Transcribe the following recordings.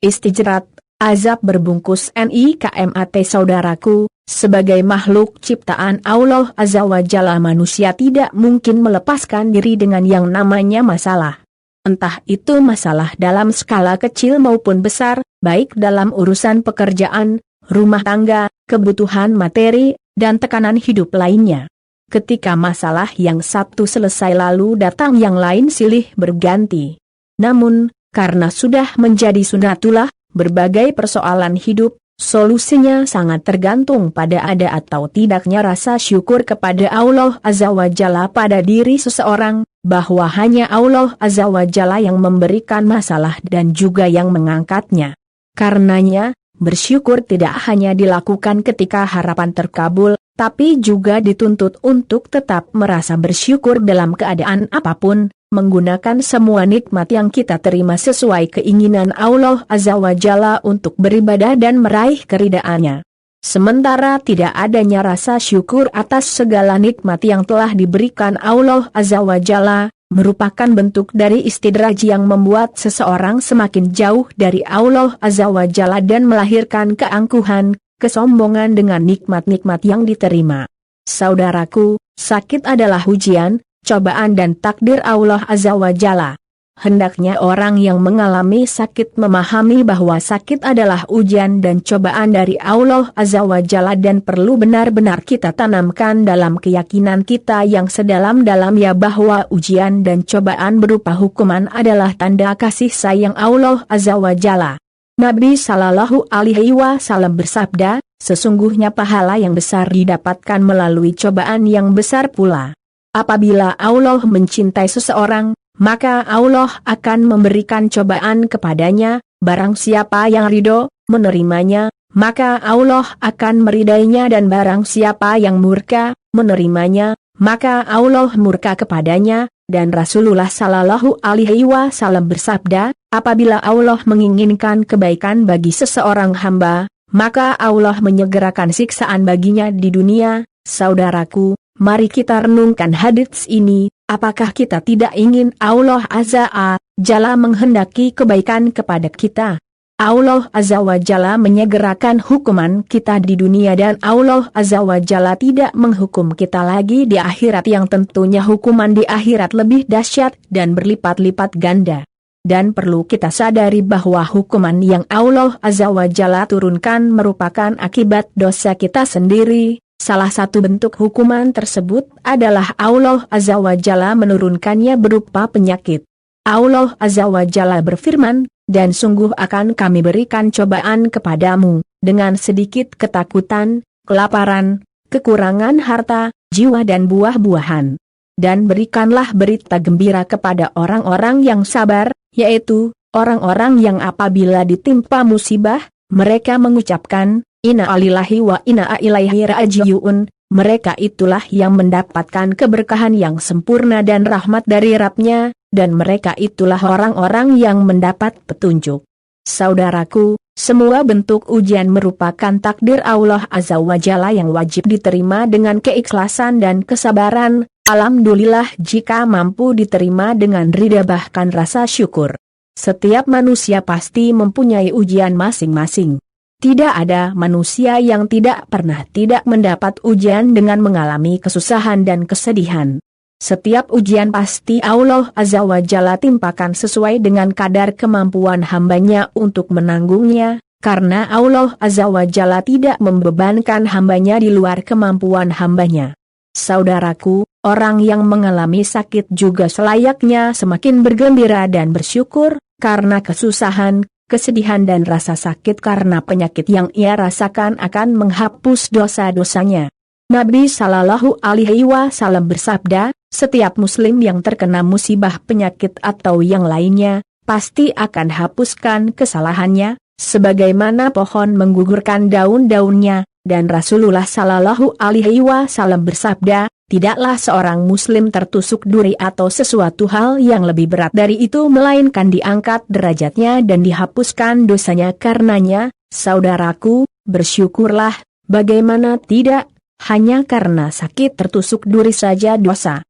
Istijrat, azab berbungkus nikmat saudaraku, sebagai makhluk ciptaan Allah Azza wa Jalla manusia tidak mungkin melepaskan diri dengan yang namanya masalah. Entah itu masalah dalam skala kecil maupun besar, baik dalam urusan pekerjaan, rumah tangga, kebutuhan materi, dan tekanan hidup lainnya. Ketika masalah yang satu selesai lalu datang yang lain silih berganti. Namun, karena sudah menjadi sunnatullah, berbagai persoalan hidup, solusinya sangat tergantung pada ada atau tidaknya rasa syukur kepada Allah Azza wa Jalla pada diri seseorang, bahwa hanya Allah Azza wa Jalla yang memberikan masalah dan juga yang mengangkatnya. Karenanya, bersyukur tidak hanya dilakukan ketika harapan terkabul, tapi juga dituntut untuk tetap merasa bersyukur dalam keadaan apapun, menggunakan semua nikmat yang kita terima sesuai keinginan Allah Azza wa Jalla untuk beribadah dan meraih keridhaannya. Sementara tidak adanya rasa syukur atas segala nikmat yang telah diberikan Allah Azza wa Jalla, merupakan bentuk dari istidraj yang membuat seseorang semakin jauh dari Allah Azza wa Jalla dan melahirkan keangkuhan, kesombongan dengan nikmat-nikmat yang diterima. Saudaraku, sakit adalah ujian, cobaan dan takdir Allah Azza wa Jalla. Hendaknya orang yang mengalami sakit memahami bahwa sakit adalah ujian dan cobaan dari Allah Azza wa Jalla dan perlu benar-benar kita tanamkan dalam keyakinan kita yang sedalam-dalamnya bahwa ujian dan cobaan berupa hukuman adalah tanda kasih sayang Allah Azza wa Jalla. Nabi Shallallahu Alaihi Wasallam bersabda, sesungguhnya pahala yang besar didapatkan melalui cobaan yang besar pula. Apabila Allah mencintai seseorang, maka Allah akan memberikan cobaan kepadanya, barang siapa yang ridho, menerimanya, maka Allah akan meridainya dan barang siapa yang murka, menerimanya, maka Allah murka kepadanya. Dan Rasulullah Shallallahu Alaihi Wasallam bersabda, apabila Allah menginginkan kebaikan bagi seseorang hamba, maka Allah menyegerakan siksaan baginya di dunia. Saudaraku, mari kita renungkan hadits ini, apakah kita tidak ingin Allah Azza wa Jalla menghendaki kebaikan kepada kita? Allah Azza wa Jalla menyegerakan hukuman kita di dunia dan Allah Azza wa Jalla tidak menghukum kita lagi di akhirat yang tentunya hukuman di akhirat lebih dahsyat dan berlipat-lipat ganda. Dan perlu kita sadari bahwa hukuman yang Allah Azza wa Jalla turunkan merupakan akibat dosa kita sendiri. Salah satu bentuk hukuman tersebut adalah Allah Azza wa Jalla menurunkannya berupa penyakit. Allah Azza wa Jalla berfirman, dan sungguh akan kami berikan cobaan kepadamu, dengan sedikit ketakutan, kelaparan, kekurangan harta, jiwa dan buah-buahan. Dan berikanlah berita gembira kepada orang-orang yang sabar, yaitu, orang-orang yang apabila ditimpa musibah, mereka mengucapkan, Inna lillahi wa inna ilaihi raji'un. Mereka itulah yang mendapatkan keberkahan yang sempurna dan rahmat dari Rabb-Nya, dan mereka itulah orang-orang yang mendapat petunjuk. Saudaraku, semua bentuk ujian merupakan takdir Allah Azza wa Jalla yang wajib diterima dengan keikhlasan dan kesabaran. Alhamdulillah jika mampu diterima dengan ridha bahkan rasa syukur. Setiap manusia pasti mempunyai ujian masing-masing. Tidak ada manusia yang tidak pernah tidak mendapat ujian dengan mengalami kesusahan dan kesedihan. Setiap ujian pasti Allah Azza wa Jalla timpakan sesuai dengan kadar kemampuan hambanya untuk menanggungnya, karena Allah Azza wa Jalla tidak membebankan hambanya di luar kemampuan hambanya. Saudaraku, orang yang mengalami sakit juga selayaknya semakin bergembira dan bersyukur, karena kesusahan, kesedihan dan rasa sakit karena penyakit yang ia rasakan akan menghapus dosa-dosanya. Nabi Shallallahu Alaihi Wasallam bersabda, setiap muslim yang terkena musibah penyakit atau yang lainnya, pasti akan hapuskan kesalahannya, sebagaimana pohon menggugurkan daun-daunnya, dan Rasulullah Shallallahu Alaihi Wasallam bersabda, tidaklah seorang muslim tertusuk duri atau sesuatu hal yang lebih berat dari itu melainkan diangkat derajatnya dan dihapuskan dosanya karenanya. Saudaraku, bersyukurlah, bagaimana tidak, hanya karena sakit tertusuk duri saja dosa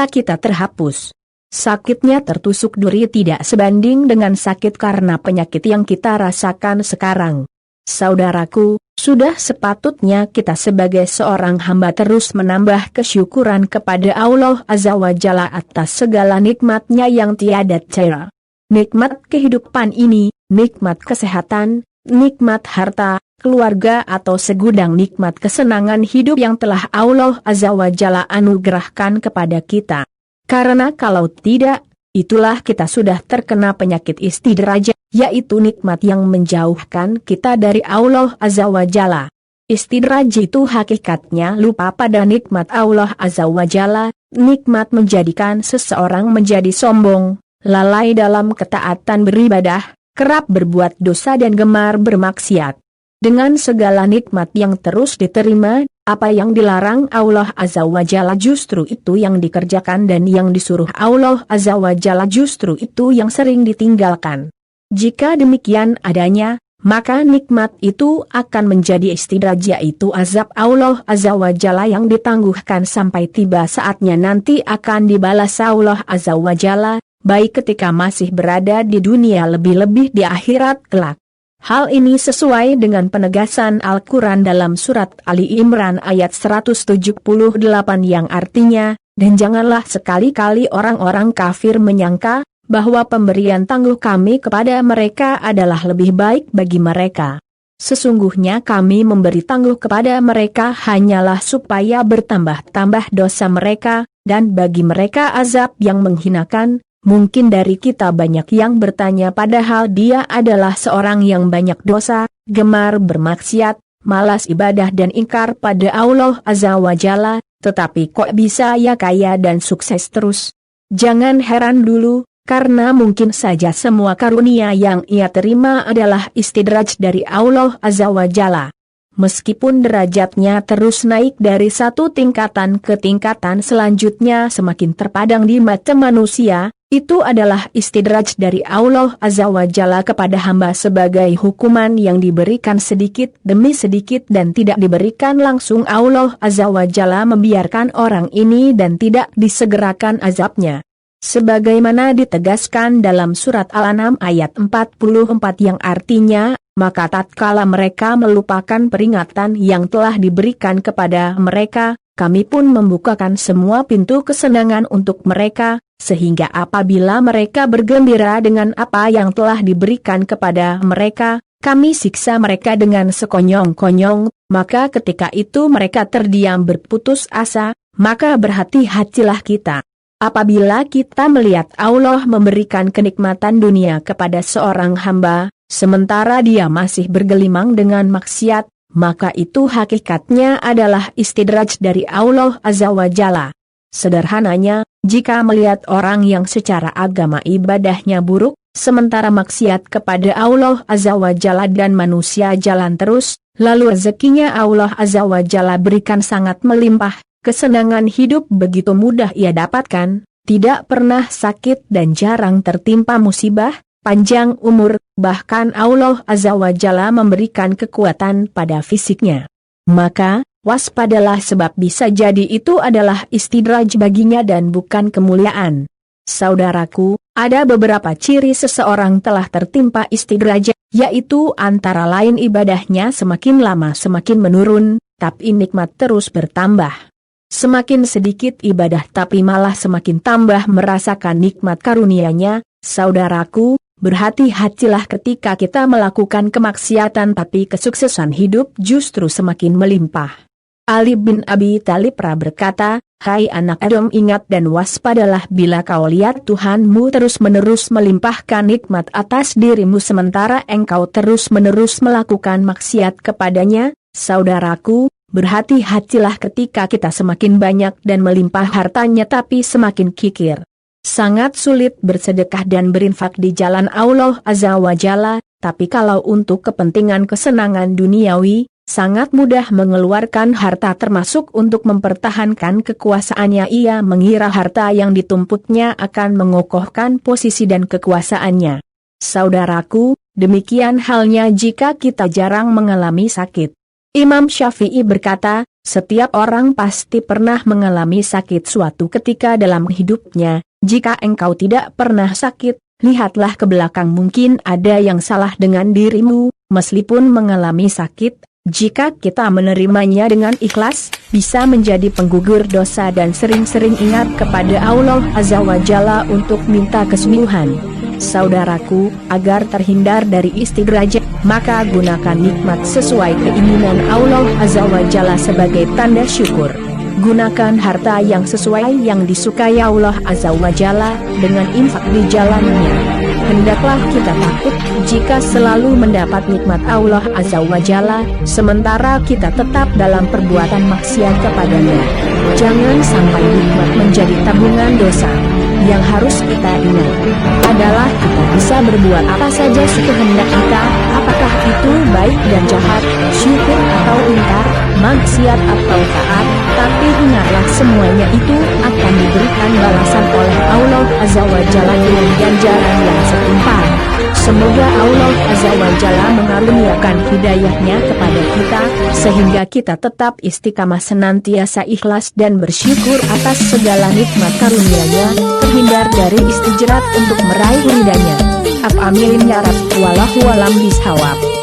kita terhapus. Sakitnya tertusuk duri tidak sebanding dengan sakit karena penyakit yang kita rasakan sekarang. Saudaraku, sudah sepatutnya kita sebagai seorang hamba terus menambah kesyukuran kepada Allah Azza wa Jalla atas segala nikmatnya yang tiada tara. Nikmat kehidupan ini, nikmat kesehatan, nikmat harta, keluarga atau segudang nikmat kesenangan hidup yang telah Allah Azza wa Jalla anugerahkan kepada kita. Karena kalau tidak, itulah kita sudah terkena penyakit istidraj, yaitu nikmat yang menjauhkan kita dari Allah Azza wa Jalla. Istidraj itu hakikatnya lupa pada nikmat Allah Azza wa Jalla, nikmat menjadikan seseorang menjadi sombong, lalai dalam ketaatan beribadah, kerap berbuat dosa dan gemar bermaksiat. Dengan segala nikmat yang terus diterima, apa yang dilarang Allah Azza wa Jalla justru itu yang dikerjakan dan yang disuruh Allah Azza wa Jalla justru itu yang sering ditinggalkan. Jika demikian adanya, maka nikmat itu akan menjadi istidraj, yaitu azab Allah Azza wa Jalla yang ditangguhkan sampai tiba saatnya nanti akan dibalas Allah Azza wa Jalla, baik ketika masih berada di dunia lebih-lebih di akhirat kelak. Hal ini sesuai dengan penegasan Al-Quran dalam surat Ali Imran ayat 178 yang artinya, dan janganlah sekali-kali orang-orang kafir menyangka bahwa pemberian tangguh kami kepada mereka adalah lebih baik bagi mereka. Sesungguhnya kami memberi tangguh kepada mereka hanyalah supaya bertambah-tambah dosa mereka, dan bagi mereka azab yang menghinakan. Mungkin dari kita banyak yang bertanya padahal dia adalah seorang yang banyak dosa, gemar bermaksiat, malas ibadah dan ingkar pada Allah Azza wa Jalla, tetapi kok bisa ya kaya dan sukses terus? Jangan heran dulu, karena mungkin saja semua karunia yang ia terima adalah istidraj dari Allah Azza wa Jalla. Meskipun derajatnya terus naik dari satu tingkatan ke tingkatan selanjutnya semakin terpadang di mata manusia, itu adalah istidraj dari Allah Azza wa Jalla kepada hamba sebagai hukuman yang diberikan sedikit demi sedikit dan tidak diberikan langsung. Allah Azza wa Jalla membiarkan orang ini dan tidak disegerakan azabnya. Sebagaimana ditegaskan dalam surat Al-An'am ayat 44 yang artinya, maka tatkala mereka melupakan peringatan yang telah diberikan kepada mereka, kami pun membukakan semua pintu kesenangan untuk mereka, sehingga apabila mereka bergembira dengan apa yang telah diberikan kepada mereka, kami siksa mereka dengan sekonyong-konyong, maka ketika itu mereka terdiam berputus asa, maka berhati-hatilah kita. Apabila kita melihat Allah memberikan kenikmatan dunia kepada seorang hamba, sementara dia masih bergelimang dengan maksiat, maka itu hakikatnya adalah istidraj dari Allah Azza wa Jalla. Sederhananya, jika melihat orang yang secara agama ibadahnya buruk, sementara maksiat kepada Allah Azza wa Jalla dan manusia jalan terus, lalu rezekinya Allah Azza wa Jalla berikan sangat melimpah, kesenangan hidup begitu mudah ia dapatkan, tidak pernah sakit dan jarang tertimpa musibah, panjang umur, bahkan Allah Azza wa Jalla memberikan kekuatan pada fisiknya. Maka, waspadalah sebab bisa jadi itu adalah istidraj baginya dan bukan kemuliaan. Saudaraku, ada beberapa ciri seseorang telah tertimpa istidraj, yaitu antara lain ibadahnya semakin lama semakin menurun, tapi nikmat terus bertambah. Semakin sedikit ibadah tapi malah semakin tambah merasakan nikmat karunia-Nya. Saudaraku, berhati-hatilah ketika kita melakukan kemaksiatan tapi kesuksesan hidup justru semakin melimpah. Ali bin Abi Thalib berkata, "Hai anak Adam, ingat dan waspadalah bila kau lihat Tuhanmu terus-menerus melimpahkan nikmat atas dirimu sementara engkau terus-menerus melakukan maksiat kepadanya." Saudaraku, berhati-hatilah ketika kita semakin banyak dan melimpah hartanya tapi semakin kikir. Sangat sulit bersedekah dan berinfak di jalan Allah Azza wa Jalla, tapi kalau untuk kepentingan kesenangan duniawi, sangat mudah mengeluarkan harta termasuk untuk mempertahankan kekuasaannya. Ia mengira harta yang ditumpuknya akan mengokohkan posisi dan kekuasaannya. Saudaraku, demikian halnya jika kita jarang mengalami sakit. Imam Syafi'i berkata, setiap orang pasti pernah mengalami sakit suatu ketika dalam hidupnya, Jika engkau tidak pernah sakit, lihatlah ke belakang, mungkin ada yang salah dengan dirimu, meskipun mengalami sakit. Jika kita menerimanya dengan ikhlas, bisa menjadi penggugur dosa dan sering-sering ingat kepada Allah Azza wa Jalla untuk minta kesembuhan. Saudaraku, agar terhindar dari istidrajat, maka gunakan nikmat sesuai keinginan Allah Azza wa Jalla sebagai tanda syukur. Gunakan harta yang sesuai yang disukai Allah Azza wa Jalla dengan infak di jalannya. Hendaklah kita takut jika selalu mendapat nikmat Allah Azza wa Jalla, sementara kita tetap dalam perbuatan maksiat kepadanya. Jangan sampai nikmat menjadi tabungan dosa. Yang harus kita ingat adalah kita bisa berbuat apa saja sekehendak kita, apakah itu baik dan jahat, syukur atau ingkar, maksiat atau taat, tapi ingatlah semuanya itu akan diberikan balasan oleh Allah Azza wa Jalla dengan ganjaran yang setimpal. Semoga Allah Azza wa Jalla mengaruniakan hidayahnya kepada kita, sehingga kita tetap istiqamah senantiasa ikhlas dan bersyukur atas segala nikmat karunia-Nya, terhindar dari istijrat untuk meraih ridha-Nya. Amin ya Rabb, wallahu a'lam bishawab.